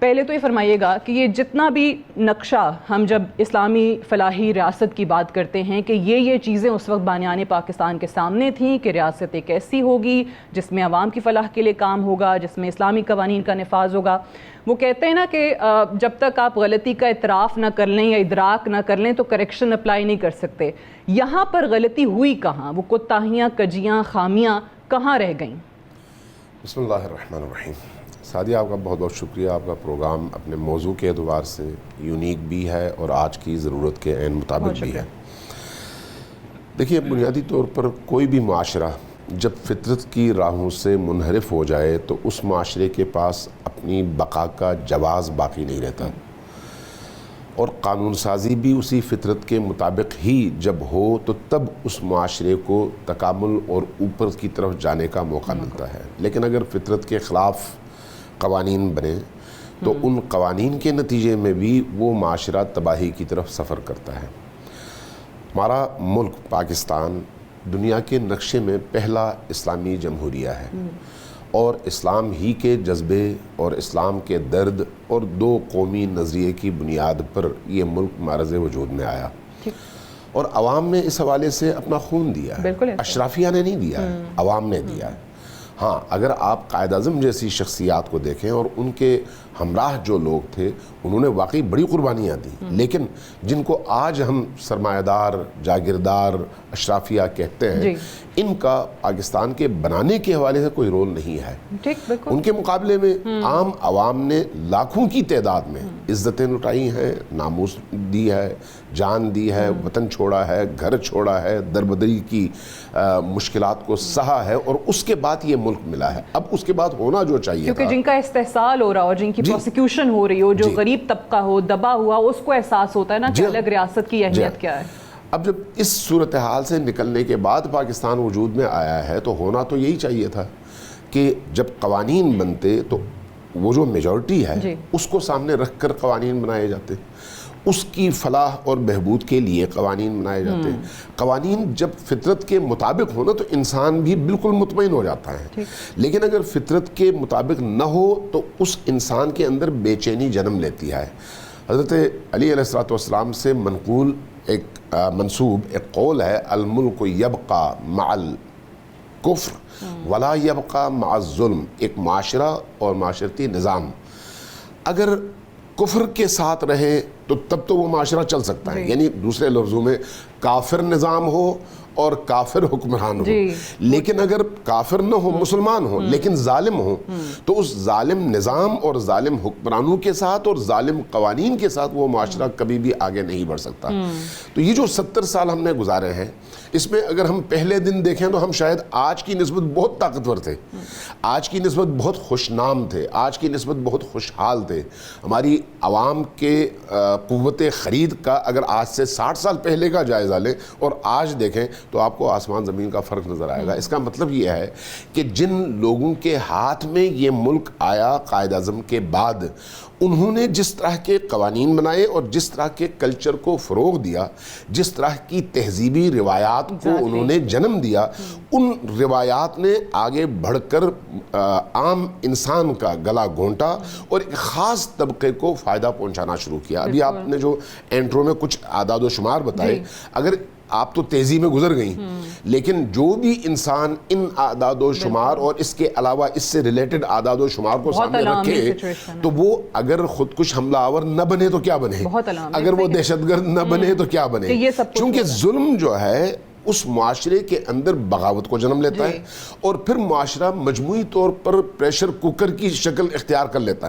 پہلے تو یہ فرمائیے گا کہ یہ جتنا بھی نقشہ ہم جب اسلامی فلاحی ریاست کی بات کرتے ہیں کہ یہ چیزیں اس وقت بانیان پاکستان کے سامنے تھیں کہ ریاست ایک ایسی ہوگی جس میں عوام کی فلاح کے لیے کام ہوگا، جس میں اسلامی قوانین کا نفاذ ہوگا. وہ کہتے ہیں نا کہ جب تک آپ غلطی کا اعتراف نہ کر لیں یا ادراک نہ کر لیں تو کریکشن اپلائی نہیں کر سکتے. یہاں پر غلطی ہوئی کہاں؟ وہ کوتاہیاں، کجیاں، خامیاں کہاں رہ گئیں؟ بسم اللہ الرحمن الرحیم. سعدیہ، آپ کا بہت بہت شکریہ. آپ کا پروگرام اپنے موضوع کے اعتبار سے یونیک بھی ہے اور آج کی ضرورت کے عین مطابق بھی ہے. دیکھیے، بنیادی طور پر کوئی بھی معاشرہ جب فطرت کی راہوں سے منحرف ہو جائے تو اس معاشرے کے پاس اپنی بقا کا جواز باقی نہیں رہتا، اور قانون سازی بھی اسی فطرت کے مطابق ہی جب ہو تو تب اس معاشرے کو تکامل اور اوپر کی طرف جانے کا موقع ملتا ہے. لیکن اگر فطرت کے خلاف قوانین بنے تو ان قوانین کے نتیجے میں بھی وہ معاشرہ تباہی کی طرف سفر کرتا ہے. ہمارا ملک پاکستان دنیا کے نقشے میں پہلا اسلامی جمہوریہ ہے، اور اسلام ہی کے جذبے اور اسلام کے درد اور دو قومی نظریے کی بنیاد پر یہ ملک معرض وجود میں آیا، اور عوام نے اس حوالے سے اپنا خون دیا ہے. اشرافیہ نے نہیں دیا ہے، عوام نے دیا ہے. ہاں، اگر آپ قائد اعظم جیسی شخصیات کو دیکھیں اور ان کے ہمراہ جو لوگ تھے انہوں نے واقعی بڑی قربانیاں دیں، لیکن جن کو آج ہم سرمایہ دار، جاگیردار، اشرافیہ کہتے ہیں، ان کا پاکستان کے بنانے کے حوالے سے کوئی رول نہیں ہے. ان کے مقابلے میں عام عوام نے لاکھوں کی تعداد میں عزتیں لٹائی ہیں، ناموس دی ہے، جان دی ہے، وطن چھوڑا ہے، گھر چھوڑا ہے، دربدری کی مشکلات کو سہا ہے، اور اس کے بعد یہ ملک ملا ہے. اب اس کے بعد ہونا جو چاہیے کیونکہ جن کا استحصال ہو رہا ہو، جن کی پروسیکیوشن ہو رہی ہو، جو غریب طبقہ ہو، دبا ہوا، اس کو احساس ہوتا ہے نا کہ الگ ریاست کی اہمیت کیا ہے. اب جب اس صورتحال سے نکلنے کے بعد پاکستان وجود میں آیا ہے تو ہونا تو یہی چاہیے تھا کہ جب قوانین بنتے تو وہ جو میجورٹی ہے اس کو سامنے رکھ کر قوانین بنائے جاتے، اس کی فلاح اور بہبود کے لیے قوانین بنائے جاتے. قوانین جب فطرت کے مطابق ہونا تو انسان بھی بالکل مطمئن ہو جاتا ہے، لیکن اگر فطرت کے مطابق نہ ہو تو اس انسان کے اندر بے چینی جنم لیتی ہے. حضرت علی علیہ السلام سے منقول منسوب ایک قول ہے، الملک یبقى مع الکفر ولا یبقى مع الظلم. ایک معاشرہ اور معاشرتی نظام اگر کفر کے ساتھ رہے تو تب تو وہ معاشرہ چل سکتا ہے، یعنی دوسرے لفظوں میں کافر نظام ہو اور کافر حکمران ہو. لیکن اگر کافر نہ ہو، مسلمان ہو لیکن ظالم ہو، تو اس ظالم نظام اور ظالم حکمرانوں کے ساتھ اور ظالم قوانین کے ساتھ وہ معاشرہ کبھی بھی آگے نہیں بڑھ سکتا. تو یہ جو 70 سال ہم نے گزارے ہیں، اس میں اگر ہم پہلے دن دیکھیں تو ہم شاید آج کی نسبت بہت طاقتور تھے، آج کی نسبت بہت خوش نام تھے، آج کی نسبت بہت خوشحال تھے. ہماری عوام کے قوت خرید کا اگر آج سے 60 سال پہلے کا جائزہ لیں اور آج دیکھیں تو آپ کو آسمان زمین کا فرق نظر آئے گا. اس کا مطلب یہ ہے کہ جن لوگوں کے ہاتھ میں یہ ملک آیا قائد اعظم کے بعد، انہوں نے جس طرح کے قوانین بنائے اور جس طرح کے کلچر کو فروغ دیا، جس طرح کی تہذیبی روایات کو انہوں نے جنم دیا، ان روایات نے آگے بڑھ کر عام انسان کا گلا گھونٹا اور ایک خاص طبقے کو فائدہ پہنچانا شروع کیا. ابھی آپ نے جو انٹرو میں کچھ اعداد و شمار بتائے، اگر آپ تو تیزی میں گزر گئیں، لیکن جو بھی انسان ان اعداد و شمار اور اس کے علاوہ اس سے ریلیٹڈ اعداد و شمار کو سامنے رکھے تو وہ اگر خود کچھ حملہ آور نہ بنے تو کیا بنے، اگر وہ دہشت گرد نہ بنے تو کیا بنے. چونکہ ظلم جو ہے اس معاشرے کے اندر بغاوت کو جنم لیتا ہے، اور پھر معاشرہ مجموعی طور پر پریشر کوکر کی شکل اختیار کر لیتا ہے.